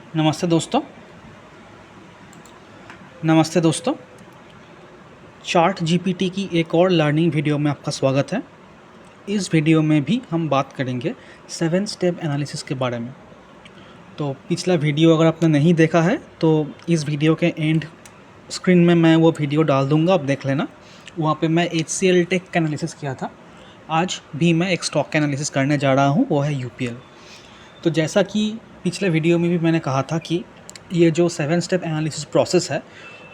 नमस्ते दोस्तों। नमस्ते दोस्तों। चार्ट जीपीटी की एक और लर्निंग वीडियो में आपका स्वागत है। इस वीडियो में भी हम बात करेंगे 7 स्टेप एनालिसिस के बारे में। तो पिछला वीडियो अगर आपने नहीं देखा है तो इस वीडियो के एंड स्क्रीन में मैं वो वीडियो डाल दूंगा, आप देख लेना। वहाँ पे मैं HCL टेक का एनालिसिस किया था। आज भी मैं एक स्टॉक का एनालिसिस करने जा रहा हूँ, वो है UPL। तो जैसा कि पिछले वीडियो में भी मैंने कहा था कि ये जो 7 स्टेप एनालिसिस प्रोसेस है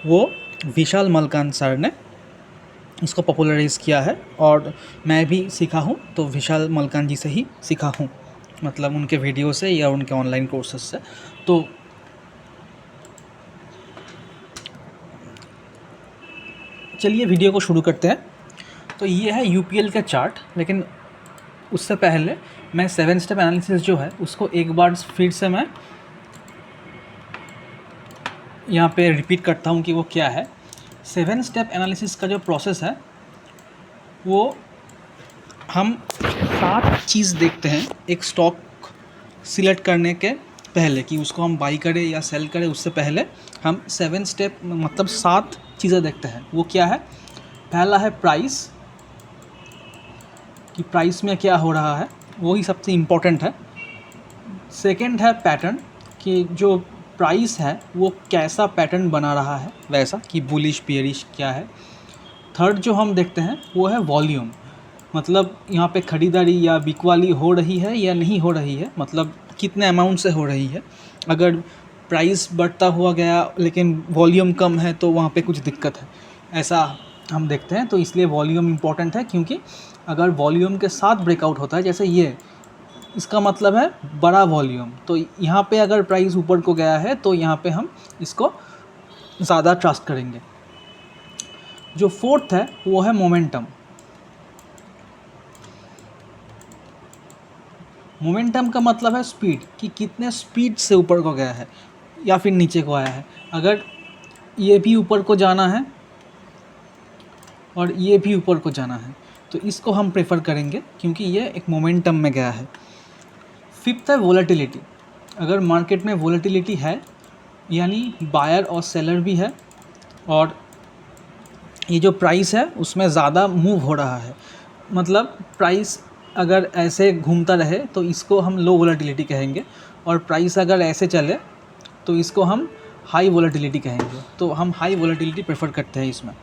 वो विशाल मलकान सर ने इसको पॉपुलराइज़ किया है और मैं भी सीखा हूँ, तो विशाल मलकान जी से ही सीखा हूँ, मतलब उनके वीडियो से या उनके ऑनलाइन कोर्सेज से। तो चलिए वीडियो को शुरू करते हैं। तो ये है UPL का चार्ट, लेकिन उससे पहले मैं 7 स्टेप एनालिसिस जो है उसको एक बार फिर से मैं यहाँ पे रिपीट करता हूँ कि वो क्या है। 7 स्टेप एनालिसिस का जो प्रोसेस है वो हम 7 चीज़ देखते हैं एक स्टॉक सिलेक्ट करने के पहले, कि उसको हम बाई करें या सेल करें उससे पहले हम 7 स्टेप मतलब 7 चीज़ें देखते हैं। वो क्या है? पहला है प्राइस, कि प्राइस में क्या हो रहा है, वही सबसे इम्पोर्टेंट है। सेकंड है पैटर्न, कि जो प्राइस है वो कैसा पैटर्न बना रहा है, वैसा कि बुलिश बेयरिश क्या है। थर्ड जो हम देखते हैं वो है वॉल्यूम, मतलब यहाँ पे ख़रीदारी या बिकवाली हो रही है या नहीं हो रही है, मतलब कितने अमाउंट से हो रही है। अगर प्राइस बढ़ता हुआ गया लेकिन वॉल्यूम कम है तो वहाँ पे कुछ दिक्कत है, ऐसा हम देखते हैं। तो इसलिए वॉल्यूम इम्पॉर्टेंट है, क्योंकि अगर वॉल्यूम के साथ ब्रेकआउट होता है जैसे ये, इसका मतलब है बड़ा वॉल्यूम। तो यहाँ पे अगर प्राइस ऊपर को गया है तो यहाँ पे हम इसको ज़्यादा ट्रस्ट करेंगे। जो फोर्थ है वो है मोमेंटम। मोमेंटम का मतलब है स्पीड, कि कितने स्पीड से ऊपर को गया है या फिर नीचे को आया है। अगर ये भी ऊपर को जाना है और ये भी ऊपर को जाना है तो इसको हम प्रेफर करेंगे, क्योंकि ये एक मोमेंटम में गया है। फिफ्थ है वोलेटिलिटी। अगर मार्केट में वोलेटिलिटी है यानी बायर और सेलर भी है और ये जो प्राइस है उसमें ज़्यादा मूव हो रहा है, मतलब प्राइस अगर ऐसे घूमता रहे तो इसको हम लो वोलेटिलिटी कहेंगे, और प्राइस अगर ऐसे चले तो इसको हम हाई वोलेटिलिटी कहेंगे। तो हम हाई वोलेटिलिटी प्रेफर करते हैं इसमें।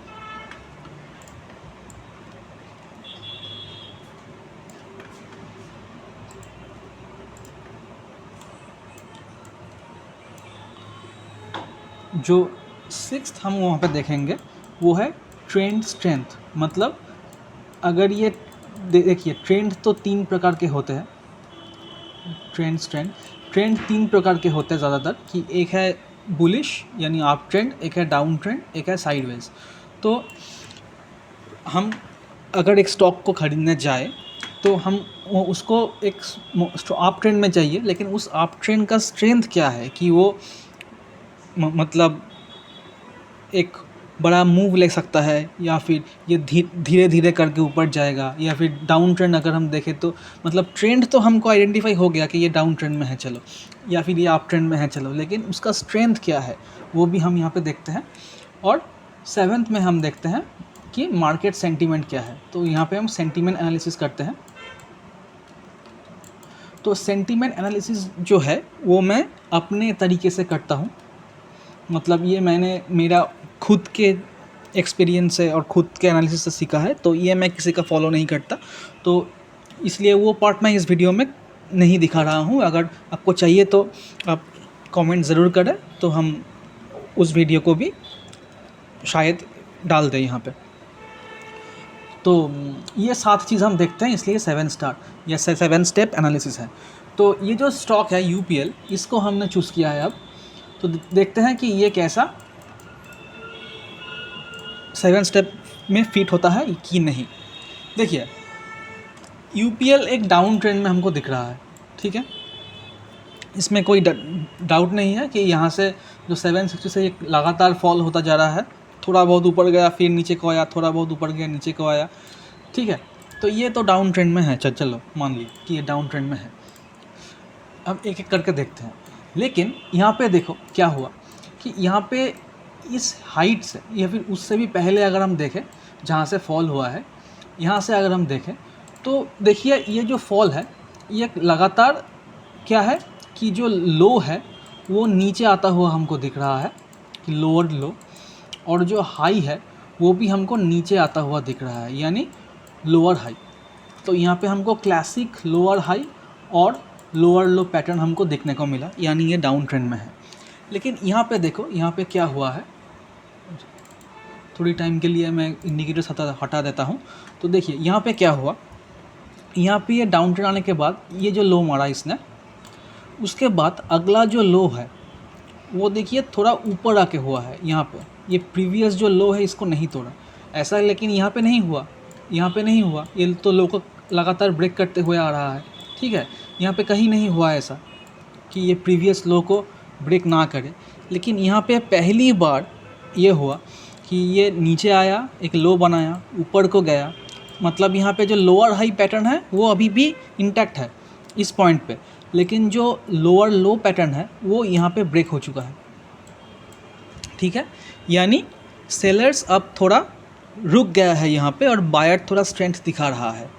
जो सिक्स्थ हम वहाँ पे देखेंगे वो है ट्रेंड स्ट्रेंथ। मतलब अगर ये देखिए, ट्रेंड तो 3 प्रकार के होते हैं। ट्रेंड 3 प्रकार के होते हैं ज़्यादातर, कि एक है बुलिश यानी अप ट्रेंड, एक है डाउन ट्रेंड, एक है साइडवेज। तो हम अगर एक स्टॉक को खरीदने जाए तो हम उसको एक अप ट्रेंड में चाहिए, लेकिन उस अप ट्रेंड का स्ट्रेंथ क्या है, कि वो मतलब एक बड़ा मूव ले सकता है या फिर ये धीरे धीरे करके ऊपर जाएगा, या फिर डाउन ट्रेंड अगर हम देखें तो मतलब ट्रेंड तो हमको आइडेंटिफाई हो गया कि ये डाउन ट्रेंड में है चलो, या फिर ये अप ट्रेंड में है चलो, लेकिन उसका स्ट्रेंथ क्या है वो भी हम यहाँ पे देखते हैं। और 7th में हम देखते हैं कि मार्केट सेंटीमेंट क्या है। तो यहाँ पे हम सेंटीमेंट एनालिसिस करते हैं। तो सेंटीमेंट एनालिसिस जो है वो मैं अपने तरीके से करता हूँ, मतलब ये मैंने मेरा खुद के एक्सपीरियंस से और खुद के एनालिसिस से सीखा है, तो ये मैं किसी का फॉलो नहीं करता। तो इसलिए वो पार्ट मैं इस वीडियो में नहीं दिखा रहा हूँ। अगर आपको चाहिए तो आप कमेंट ज़रूर करें, तो हम उस वीडियो को भी शायद डाल दें यहाँ पे। तो ये 7 चीज़ हम देखते हैं, इसलिए 7 स्टेप एनालिसिस है। तो ये जो स्टॉक है UPL, इसको हमने चूज़ किया है अब। तो देखते हैं कि ये कैसा 7 स्टेप में फिट होता है कि नहीं। देखिए, UPL एक डाउन ट्रेंड में हमको दिख रहा है, ठीक है, इसमें कोई डाउट नहीं है कि यहाँ से जो 760 से एक लगातार फॉल होता जा रहा है, थोड़ा बहुत ऊपर गया फिर नीचे को आया, थोड़ा बहुत ऊपर गया नीचे को आया, ठीक है। तो ये तो डाउन ट्रेंड में है, चलो मान ली कि ये डाउन ट्रेंड में है। अब एक एक करके देखते हैं। लेकिन यहाँ पे देखो क्या हुआ कि यहाँ पे इस हाइट से या फिर उससे भी पहले अगर हम देखें जहाँ से फॉल हुआ है, यहाँ से अगर हम देखें तो देखिए ये जो फॉल है ये लगातार क्या है कि जो लो है वो नीचे आता हुआ हमको दिख रहा है कि लोअर लो, और जो हाई है वो भी हमको नीचे आता हुआ दिख रहा है, यानी लोअर हाई। तो यहाँ पे हमको क्लासिक लोअर हाई और लोअर लो पैटर्न हमको देखने को मिला, यानी ये डाउन ट्रेंड में है। लेकिन यहाँ पे देखो यहाँ पे क्या हुआ है, थोड़ी टाइम के लिए मैं इंडिकेटर हटा देता हूँ। तो देखिए यहाँ पे क्या हुआ, यहाँ पे ये डाउन ट्रेंड आने के बाद ये जो लो मारा इसने, उसके बाद अगला जो लो है वो देखिए थोड़ा ऊपर आके हुआ है। यहाँ पे ये प्रीवियस जो लो है इसको नहीं तोड़ा ऐसा, लेकिन यहाँ पे नहीं हुआ, यहाँ पे नहीं हुआ, ये तो लो को लगातार ब्रेक करते हुए आ रहा है। ठीक है, यहाँ पे कहीं नहीं हुआ ऐसा कि ये प्रीवियस लो को ब्रेक ना करे। लेकिन यहाँ पे पहली बार ये हुआ कि ये नीचे आया, एक लो बनाया, ऊपर को गया, मतलब यहाँ पे जो लोअर हाई पैटर्न है वो अभी भी इंटैक्ट है इस पॉइंट पे, लेकिन जो लोअर लो पैटर्न है वो यहाँ पे ब्रेक हो चुका है। ठीक है, यानी सेलर्स अब थोड़ा रुक गया है यहाँ पे और बायर थोड़ा स्ट्रेंथ दिखा रहा है।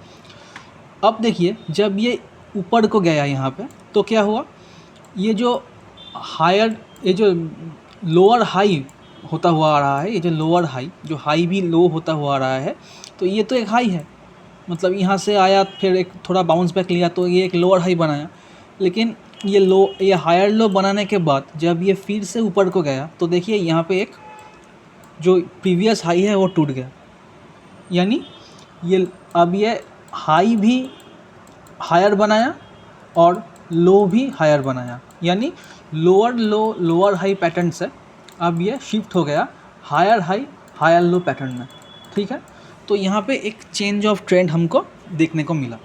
अब देखिए जब ये ऊपर को गया यहाँ पे तो क्या हुआ, ये जो हायर, ये जो लोअर हाई होता हुआ आ रहा है, ये जो लोअर हाई, जो हाई भी लो होता हुआ आ रहा है, तो ये तो एक हाई है, मतलब यहाँ से आया फिर एक थोड़ा बाउंस बैक लिया तो ये एक लोअर हाई बनाया। लेकिन ये लो, ये हायर लो बनाने के बाद जब ये फिर से ऊपर को गया तो देखिए यहाँ पे एक जो प्रीवियस हाई है वो टूट गया, यानी ये अब ये हाई भी हायर बनाया और लो भी हायर बनाया, यानी lower low lower high pattern से अब ये शिफ्ट हो गया higher high higher low pattern में। ठीक है, तो यहाँ पे एक चेंज ऑफ ट्रेंड हमको देखने को मिला।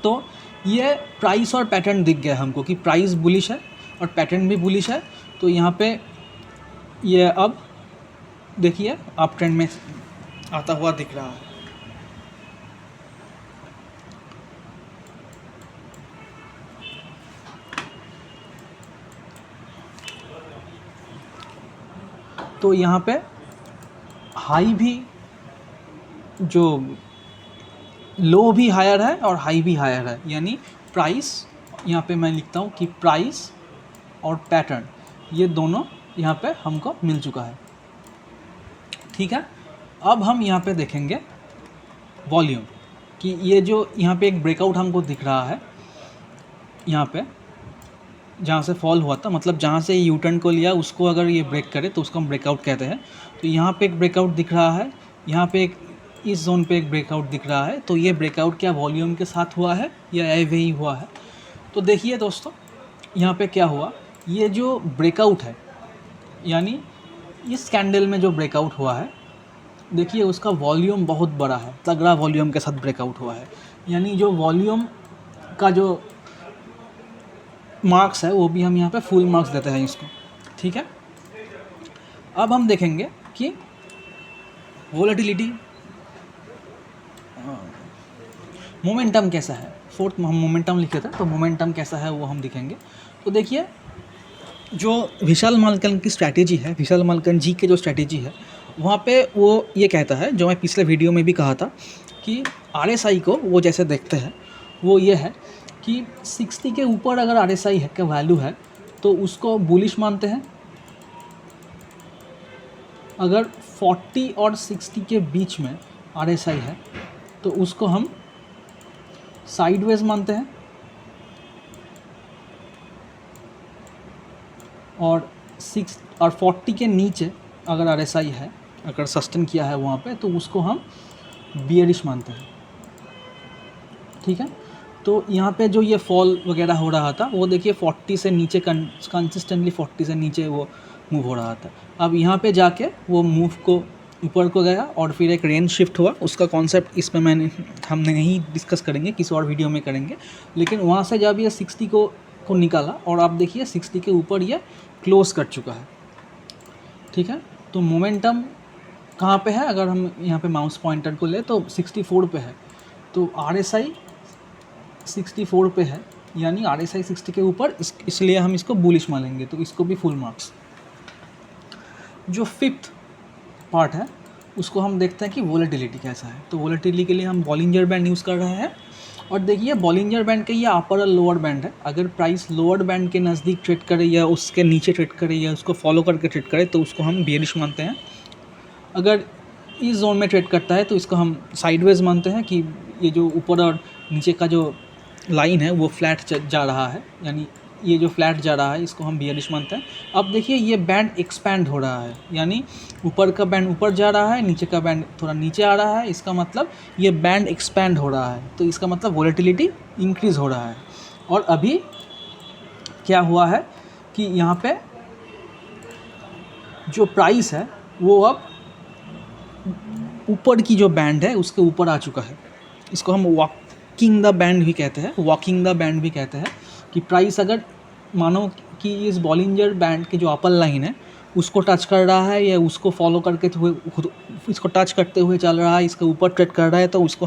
तो ये प्राइस और पैटर्न दिख गया हमको कि प्राइस बुलिश है और पैटर्न भी बुलिश है। तो यहाँ पे ये अब देखिए अप ट्रेंड में आता हुआ दिख रहा है। तो यहाँ पे हाई भी, जो लो भी हायर है और हाई भी हायर है, यानी प्राइस, यहाँ पे मैं लिखता हूँ कि प्राइस और पैटर्न ये दोनों यहाँ पे हमको मिल चुका है। ठीक है, अब हम यहाँ पे देखेंगे वॉल्यूम कि ये जो यहाँ पे एक ब्रेकआउट हमको दिख रहा है, यहाँ पे जहाँ से फॉल हुआ था, मतलब जहाँ से यू टर्न को लिया उसको अगर ये ब्रेक करे तो उसको हम ब्रेकआउट कहते हैं। तो यहाँ पे एक ब्रेकआउट दिख रहा है, यहाँ पे एक इस जोन पे एक ब्रेकआउट दिख रहा है। तो ये ब्रेकआउट क्या वॉल्यूम के साथ हुआ है या ऐवे ही हुआ है? तो देखिए दोस्तों यहाँ पे क्या हुआ, ये जो ब्रेकआउट है यानी इस कैंडल में जो ब्रेकआउट हुआ है, देखिए उसका वॉल्यूम बहुत बड़ा है, तगड़ा वॉल्यूम के साथ ब्रेकआउट हुआ है, यानी जो वॉल्यूम का जो मार्क्स है वो भी हम यहाँ पे फुल मार्क्स देते हैं इसको। ठीक है, अब हम देखेंगे कि वोलेटिलिटी, मोमेंटम कैसा है। फोर्थ हम मोमेंटम लिखे थे, तो मोमेंटम कैसा है वो हम दिखेंगे। तो देखिए जो विशाल माल्कन की स्ट्रैटेजी है, विशाल माल्कन जी के जो स्ट्रैटेजी है, वहाँ पे वो ये कहता है, जो मैं पिछले वीडियो में भी कहा था, कि RSI को वो जैसे देखते हैं वो ये है कि 60 के ऊपर अगर RSI है का वैल्यू है तो उसको बुलिश मानते हैं, अगर 40 और 60 के बीच में RSI है तो उसको हम साइडवेज मानते हैं, और 40 के नीचे अगर RSI है, अगर सस्टेन किया है वहाँ पे, तो उसको हम बियरिश मानते हैं। ठीक है, तो यहाँ पे जो ये फॉल वगैरह हो रहा था वो देखिए 40 से नीचे कंसिस्टेंटली 40 से नीचे वो मूव हो रहा था। अब यहाँ पे जाके वो मूव को ऊपर को गया और फिर एक रेंज शिफ्ट हुआ। उसका कॉन्सेप्ट इसमें हम नहीं डिस्कस करेंगे, किसी और वीडियो में करेंगे। लेकिन वहाँ से जब ये 60 को निकाला और आप देखिए 60 के ऊपर ये क्लोज कर चुका है। ठीक है, तो मोमेंटम कहाँ पे है, अगर हम यहाँ पे माउस पॉइंटर को ले तो 64 पे है, तो RSI 64 पे है, यानी RSI 60 के ऊपर, इसलिए हम इसको बुलिश मानेंगे, तो इसको भी फुल मार्क्स। जो फिफ्थ पार्ट है उसको हम देखते हैं कि वोलेटिलिटी कैसा है। तो वोलेटिलिटी के लिए हम बॉलिंजर बैंड यूज़ कर रहे हैं, और देखिए बॉलिंजर बैंड का ये अपर और लोअर बैंड है। अगर प्राइस लोअर बैंड के नज़दीक ट्रेड करे या उसके नीचे ट्रेड करे या उसको फॉलो करके ट्रेड करे तो उसको हम बेयरिश मानते हैं। अगर इस जोन में ट्रेड करता है तो इसको हम साइडवेज मानते हैं कि ये जो ऊपर और नीचे का जो लाइन है वो फ्लैट जा रहा है, यानी ये जो फ्लैट जा रहा है इसको हम बियरिश मानते हैं। अब देखिए ये बैंड एक्सपैंड हो रहा है, यानी ऊपर का बैंड ऊपर जा रहा है, नीचे का बैंड थोड़ा नीचे आ रहा है, इसका मतलब ये बैंड एक्सपैंड हो रहा है, तो इसका मतलब वोलेटिलिटी इंक्रीज़ हो रहा है। और अभी क्या हुआ है कि यहाँ पे जो प्राइस है वो अब ऊपर की जो बैंड है उसके ऊपर आ चुका है। इसको हम वॉकिंग द बैंड भी कहते हैं, वॉकिंग द बैंड भी कहते हैं कि प्राइस अगर मानो कि इस बॉलिंजर बैंड के जो अपर लाइन है उसको टच कर रहा है या उसको फॉलो करके हुए इसको टच करते हुए चल रहा है, इसके ऊपर ट्रेड कर रहा है, तो इसको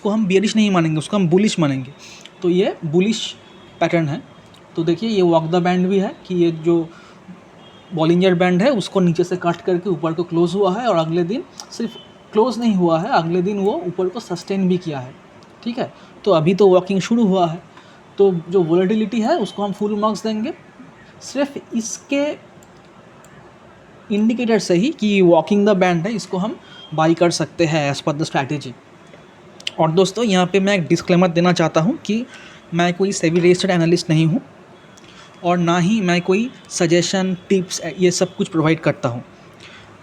हम बियरिश नहीं मानेंगे, उसको हम बुलिश मानेंगे। तो ये बुलिश पैटर्न है। तो देखिए ये वॉक द बैंड भी है कि ये जो बॉलिंजर बैंड है उसको नीचे से कट करके ऊपर को क्लोज हुआ है, और अगले दिन सिर्फ क्लोज नहीं हुआ है, अगले दिन वो ऊपर को सस्टेन भी किया है। ठीक है, तो अभी तो वॉकिंग शुरू हुआ है, तो जो वोलेटिलिटी है उसको हम फुल मार्क्स देंगे सिर्फ इसके इंडिकेटर से ही कि वॉकिंग द बैंड है, इसको हम बाई कर सकते हैं एज पर द स्ट्रैटेजी। और दोस्तों यहाँ पे मैं एक डिस्क्लेमर देना चाहता हूँ कि मैं कोई सेबी रजिस्टर्ड एनालिस्ट नहीं हूँ और ना ही मैं कोई सजेशन टिप्स ये सब कुछ प्रोवाइड करता हूँ।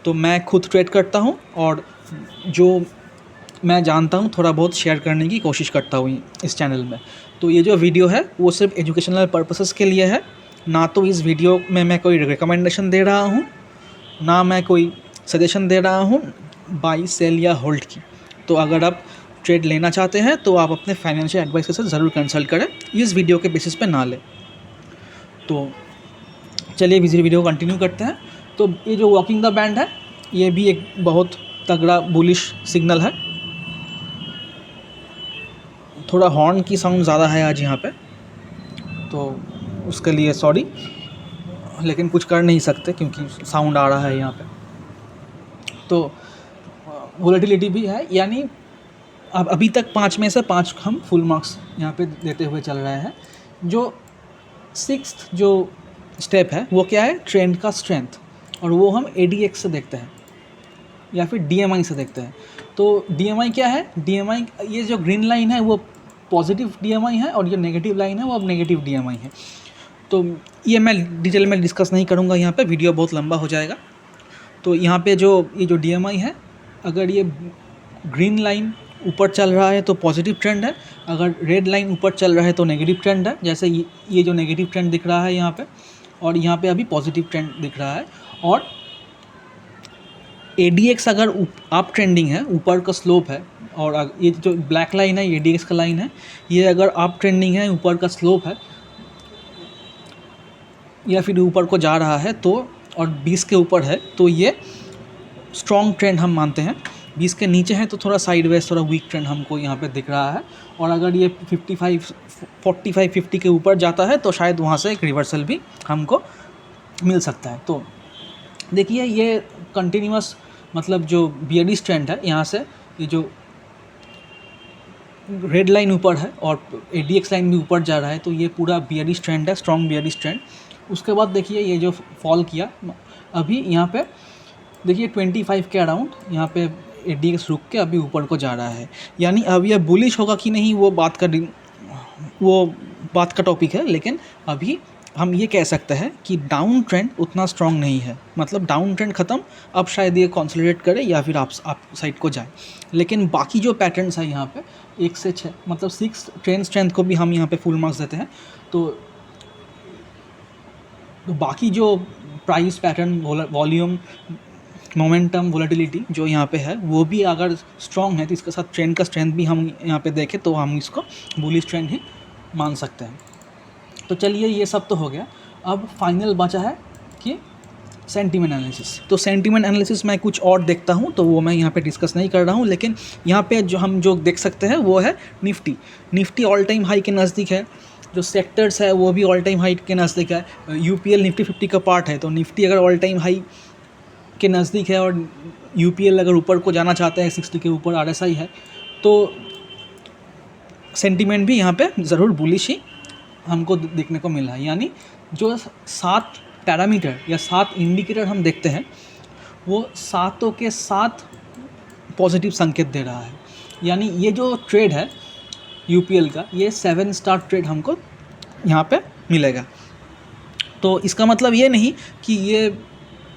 तो मैं खुद ट्रेड करता हूँ और जो मैं जानता हूँ थोड़ा बहुत शेयर करने की कोशिश करता हूँ इस चैनल में। तो ये जो वीडियो है वो सिर्फ एजुकेशनल पर्पसेस के लिए है, ना तो इस वीडियो में मैं कोई रिकमेंडेशन दे रहा हूँ, ना मैं कोई सजेशन दे रहा हूँ बाई सेल या होल्ड की। तो अगर आप ट्रेड लेना चाहते हैं तो आप अपने फाइनेंशियल एडवाइजर से ज़रूर कंसल्ट करें, इस वीडियो के बेसिस पे ना लें। तो चलिए वीडियो कंटिन्यू करते हैं। तो ये जो वॉकिंग द बैंड है ये भी एक बहुत तगड़ा बुलिश सिग्नल है। थोड़ा हॉर्न की साउंड ज़्यादा है आज यहाँ पे, तो उसके लिए सॉरी, लेकिन कुछ कर नहीं सकते क्योंकि साउंड आ रहा है यहाँ पे। तो वोलेटिलिटी भी है, यानी अब अभी तक 5 में से 5 हम फुल मार्क्स यहाँ पे देते हुए चल रहे हैं। जो सिक्स्थ जो स्टेप है वो क्या है, ट्रेंड का स्ट्रेंथ, और वो हम ADX से देखते हैं या फिर DMI से देखते हैं। तो DMI क्या है, DMI ये जो ग्रीन लाइन है वो पॉजिटिव DMI है और ये नेगेटिव लाइन है वो अब नेगेटिव DMI है। तो ये मैं डिटेल में डिस्कस नहीं करूँगा, यहाँ पे वीडियो बहुत लंबा हो जाएगा। तो यहाँ पे ये जो DMI है, अगर ये ग्रीन लाइन ऊपर चल रहा है तो पॉजिटिव ट्रेंड है, अगर रेड लाइन ऊपर चल रहा है तो नेगेटिव ट्रेंड है। जैसे ये जो नेगेटिव ट्रेंड दिख रहा है यहाँ पे, और यहाँ पे अभी पॉजिटिव ट्रेंड दिख रहा है। और ADX अगर अप ट्रेंडिंग है, ऊपर का स्लोप है, और ये जो ब्लैक लाइन है ये ADX का लाइन है, ये अगर अप ट्रेंडिंग है, ऊपर का स्लोप है या फिर ऊपर को जा रहा है तो, और 20 के ऊपर है तो ये स्ट्रॉन्ग ट्रेंड हम मानते हैं। 20 के नीचे है तो थोड़ा साइडवेज, थोड़ा वीक ट्रेंड हमको यहाँ पे दिख रहा है। और अगर ये 45, 45, 50 के ऊपर जाता है तो शायद वहाँ से एक रिवर्सल भी हमको मिल सकता है। तो देखिए ये कंटिन्यूअस मतलब जो बियरिश ट्रेंड है, यहाँ से ये जो रेड लाइन ऊपर है और ADX लाइन भी ऊपर जा रहा है, तो ये पूरा बियरिश ट्रेंड है, स्ट्रॉन्ग बियरिश ट्रेंड। उसके बाद देखिए ये जो फॉल किया अभी यहाँ पे देखिए 25 के अराउंड यहाँ पे ADX रुक के अभी ऊपर को जा रहा है। यानी अब यह बुलिश होगा कि नहीं वो बात का टॉपिक है, लेकिन अभी हम ये कह सकते हैं कि डाउन ट्रेंड उतना स्ट्रॉन्ग नहीं है। मतलब डाउन ट्रेंड ख़त्म, अब शायद ये कंसोलिडेट करे या फिर आप साइड को जाए। लेकिन बाकी जो पैटर्न्स है यहाँ पे 1 से 6 मतलब 6 ट्रेंड स्ट्रेंथ को भी हम यहाँ पे फुल मार्क्स देते हैं। तो बाकी जो price pattern, volume, momentum, volatility जो यहाँ पे है वो भी अगर स्ट्रॉन्ग है तो इसके साथ ट्रेंड का स्ट्रेंथ भी हम यहाँ पे देखें तो हम इसको बुलिश ट्रेंड ही मान सकते हैं। तो चलिए ये सब तो हो गया, अब फाइनल बचा है कि सेंटीमेंट एनालिसिस। तो सेंटीमेंट एनालिसिस मैं कुछ और देखता हूँ, तो वो मैं यहाँ पे डिस्कस नहीं कर रहा हूँ, लेकिन यहाँ पे जो हम जो देख सकते हैं वो है निफ्टी ऑल टाइम हाई के नज़दीक है। जो सेक्टर्स है वो भी ऑल टाइम हाई के नज़दीक है। यूपीएल निफ्टी 50 का पार्ट है, तो निफ्टी अगर ऑल टाइम हाई के नज़दीक है और यूपीएल अगर ऊपर को जाना चाहता है 60 के ऊपर आरएसआई है, तो सेंटीमेंट भी यहाँ पे ज़रूर बुलिश ही हमको देखने को मिला है। यानी जो 7 पैरामीटर या 7 इंडिकेटर हम देखते हैं वो सातों के साथ पॉजिटिव संकेत दे रहा है। यानी ये जो ट्रेड है यूपीएल का, ये 7 स्टार ट्रेड हमको यहाँ पे मिलेगा। तो इसका मतलब ये नहीं कि ये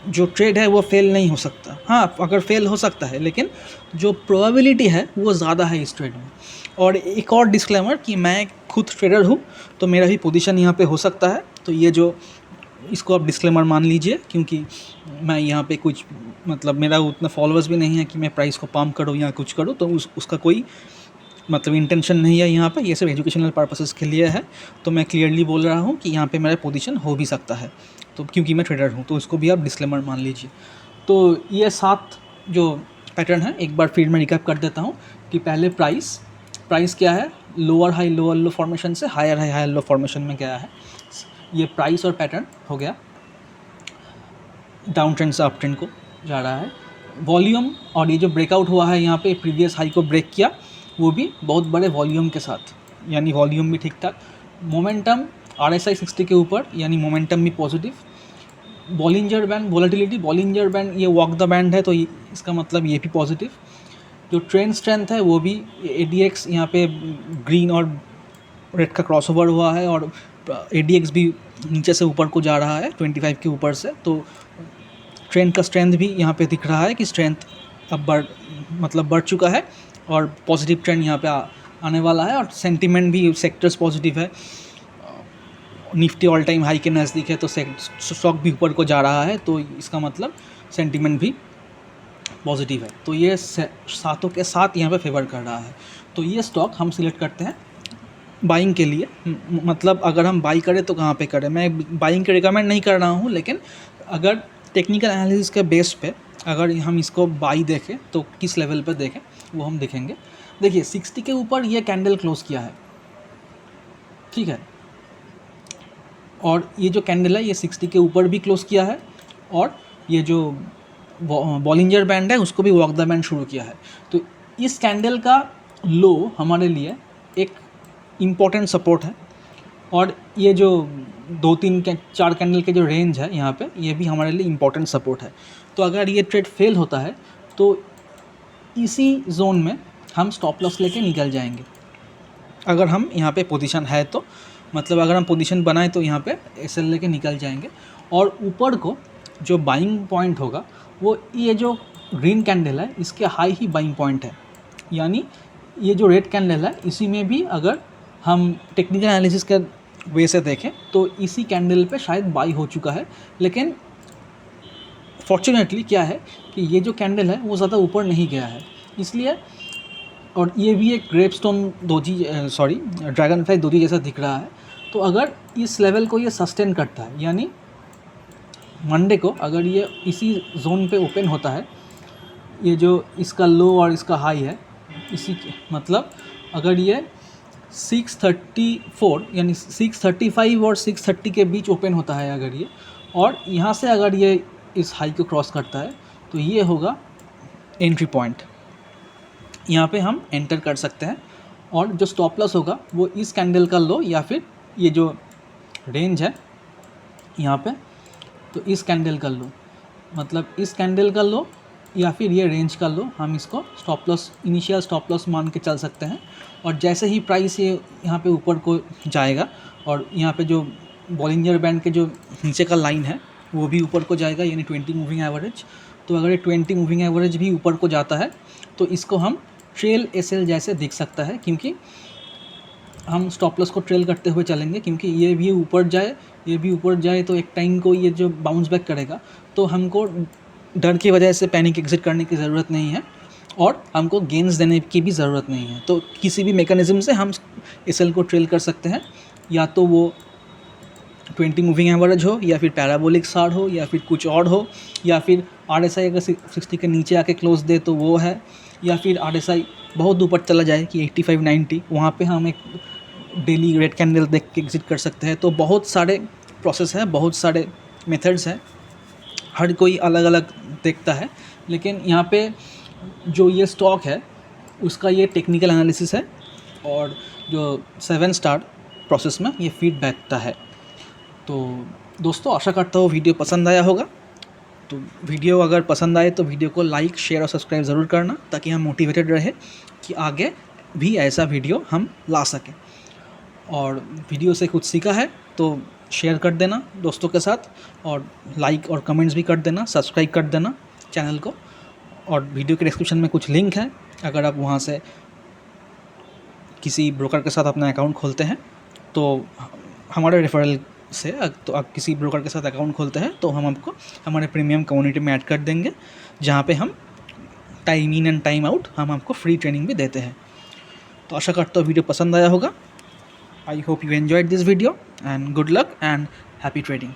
जो ट्रेड है वो फेल नहीं हो सकता। हाँ, अगर फेल हो सकता है, लेकिन जो प्रोबेबिलिटी है वो ज़्यादा है इस ट्रेड में। और एक और डिस्क्लेमर कि मैं खुद ट्रेडर हूँ, तो मेरा भी पोजीशन यहाँ पे हो सकता है। तो ये जो इसको आप डिस्क्लेमर मान लीजिए, क्योंकि मैं यहाँ पे कुछ मतलब मेरा उतना फॉलोअर्स भी नहीं है कि मैं प्राइस को पम्प करूँ या कुछ करूँ, तो उसका कोई मतलब इंटेंशन नहीं है यहाँ पे। ये सिर्फ एजुकेशनल पर्पसेस के लिए है। तो मैं क्लियरली बोल रहा हूँ कि यहाँ पे मेरा पोजीशन हो भी सकता है, तो क्योंकि मैं ट्रेडर हूँ, तो इसको भी आप डिस्क्लेमर मान लीजिए। तो ये 7 जो पैटर्न है एक बार फिर मैं रिकैप कर देता हूँ कि पहले प्राइस क्या है, lower high lower low formation से higher high higher low formation में गया है। ये प्राइस और पैटर्न हो गया, डाउन ट्रेंड से अप ट्रेंड को जा रहा है। वॉल्यूम और ये जो ब्रेकआउट हुआ है यहाँ पे प्रीवियस हाई को ब्रेक किया, वो भी बहुत बड़े वॉल्यूम के साथ, यानी वॉल्यूम भी ठीक ठाक। मोमेंटम RSI 60 के ऊपर, यानी मोमेंटम भी positive. Bollinger band volatility, Bollinger band ये वॉक द बैंड है, तो इसका मतलब ये भी पॉजिटिव। जो ट्रेंड स्ट्रेंथ है वो भी ADX यहाँ पे ग्रीन और रेड का क्रॉसओवर हुआ है, और ADX भी नीचे से ऊपर को जा रहा है 25 के ऊपर से। तो ट्रेंड का स्ट्रेंथ भी यहाँ पे दिख रहा है कि स्ट्रेंथ अब बढ़ चुका है और पॉजिटिव ट्रेंड यहाँ पे आने वाला है। और सेंटीमेंट भी सेक्टर्स पॉजिटिव है। निफ्टी ऑल टाइम हाई के नज़दीक है, तो स्टॉक भी ऊपर को जा रहा है, तो इसका मतलब सेंटीमेंट भी पॉजिटिव है। तो ये सातों के साथ यहाँ पे फेवर कर रहा है। तो ये स्टॉक हम सिलेक्ट करते हैं बाइंग के लिए। मतलब अगर हम बाई करें तो कहाँ पे करें, मैं बाइंग के रिकमेंड नहीं कर रहा हूँ, लेकिन अगर टेक्निकल एनालिसिस के बेस पे अगर हम इसको बाई देखें तो किस लेवल पे देखें वो हम देखेंगे। देखिए 60 के ऊपर ये कैंडल क्लोज किया है, ठीक है, और ये जो कैंडल है ये 60 के ऊपर भी क्लोज किया है, और ये जो बॉलिंजर बैंड है उसको भी वॉक द बैंड शुरू किया है। तो इस कैंडल का लो हमारे लिए एक इम्पॉर्टेंट सपोर्ट है, और ये जो 2-3-4 कैंडल के जो रेंज है यहाँ पे, ये भी हमारे लिए इम्पॉर्टेंट सपोर्ट है। तो अगर ये ट्रेड फेल होता है तो इसी जोन में हम स्टॉप लॉस लेके निकल जाएंगे, अगर हम यहाँ पे पोजीशन है तो। मतलब अगर हम पोजीशन बनाएं तो यहाँ पे SL लेके निकल जाएंगे। और ऊपर को जो बाइंग पॉइंट होगा वो ये जो ग्रीन कैंडल है इसके हाई ही बाइंग पॉइंट है। यानी ये जो रेड कैंडल है इसी में भी अगर हम टेक्निकल एनालिसिस के वे से देखें तो इसी कैंडल पे शायद बाई हो चुका है, लेकिन फॉर्चुनेटली क्या है कि ये जो कैंडल है वो ज़्यादा ऊपर नहीं गया है, इसलिए। और ये भी एक ग्रेपस्टोन ड्रैगन फ्लाई दोजी जैसा दिख रहा है। तो अगर इस लेवल को ये सस्टेन करता है, यानी मंडे को अगर ये इसी जोन पे ओपन होता है, ये जो इसका लो और इसका हाई है, इसी मतलब अगर ये 634 यानी 635 और 630 के बीच ओपन होता है अगर ये, और यहाँ से अगर ये इस हाई को क्रॉस करता है, तो ये होगा एंट्री पॉइंट। यहाँ पे हम एंटर कर सकते हैं, और जो स्टॉप लॉस होगा वो इस कैंडल का लो या फिर ये जो रेंज है यहाँ पे, तो इस कैंडल का लो, मतलब इस कैंडल का लो या फिर ये रेंज का लो, हम इसको stop loss, initial stop loss मान के चल सकते हैं। और जैसे ही प्राइस ये यहाँ पे ऊपर को जाएगा और यहाँ पे जो बॉलिंजर बैंड के जो नीचे का लाइन है वो भी ऊपर को जाएगा, यानी 20 मूविंग एवरेज। तो अगर ये 20 मूविंग एवरेज भी ऊपर को जाता है तो इसको हम ट्रेल SL जैसे दिख सकता है, क्योंकि हम स्टॉप लॉस को ट्रेल करते हुए चलेंगे, क्योंकि ये भी ऊपर जाए ये भी ऊपर जाए तो एक टाइम को ये जो बाउंस बैक करेगा, तो हमको डर की वजह से पैनिक एग्जिट करने की ज़रूरत नहीं है और हमको गेंस देने की भी ज़रूरत नहीं है। तो किसी भी मैकेनिज़्म से हम SL को ट्रेल कर सकते हैं, या तो वो 20 मूविंग एवरेज हो, या फिर पैराबोलिक सार हो, या फिर कुछ और हो, या फिर RSI अगर 60 के नीचे आके क्लोज दे तो वो है, या फिर RSI बहुत ऊपर चला जाए कि 85-90, वहाँ पे हम एक डेली रेड कैंडल देख के एग्जिट कर सकते हैं। तो बहुत सारे प्रोसेस हैं, बहुत सारे मेथड्स हैं, हर कोई अलग अलग देखता है। लेकिन यहाँ पे जो ये स्टॉक है उसका ये टेक्निकल एनालिसिस है, और जो 7 स्टार प्रोसेस में ये फीडबैक का है। तो दोस्तों, आशा करता हूँ वीडियो पसंद आया होगा। तो वीडियो अगर पसंद आए तो वीडियो को लाइक, शेयर और सब्सक्राइब ज़रूर करना, ताकि हम मोटिवेटेड रहे कि आगे भी ऐसा वीडियो हम ला सकें। और वीडियो से कुछ सीखा है तो शेयर कर देना दोस्तों के साथ, और लाइक और कमेंट्स भी कर देना, सब्सक्राइब कर देना चैनल को। और वीडियो के डिस्क्रिप्शन में कुछ लिंक है, अगर आप वहाँ से किसी ब्रोकर के साथ अपना अकाउंट खोलते हैं तो हमारे रेफरल से, तो आप किसी ब्रोकर के साथ अकाउंट खोलते हैं तो हम आपको हमारे प्रीमियम कम्युनिटी में ऐड कर देंगे, जहाँ पे हम time in and time out हम आपको फ्री ट्रेनिंग भी देते हैं। तो आशा करता हूँ वीडियो पसंद आया होगा। I hope you enjoyed this video, and good luck and happy trading.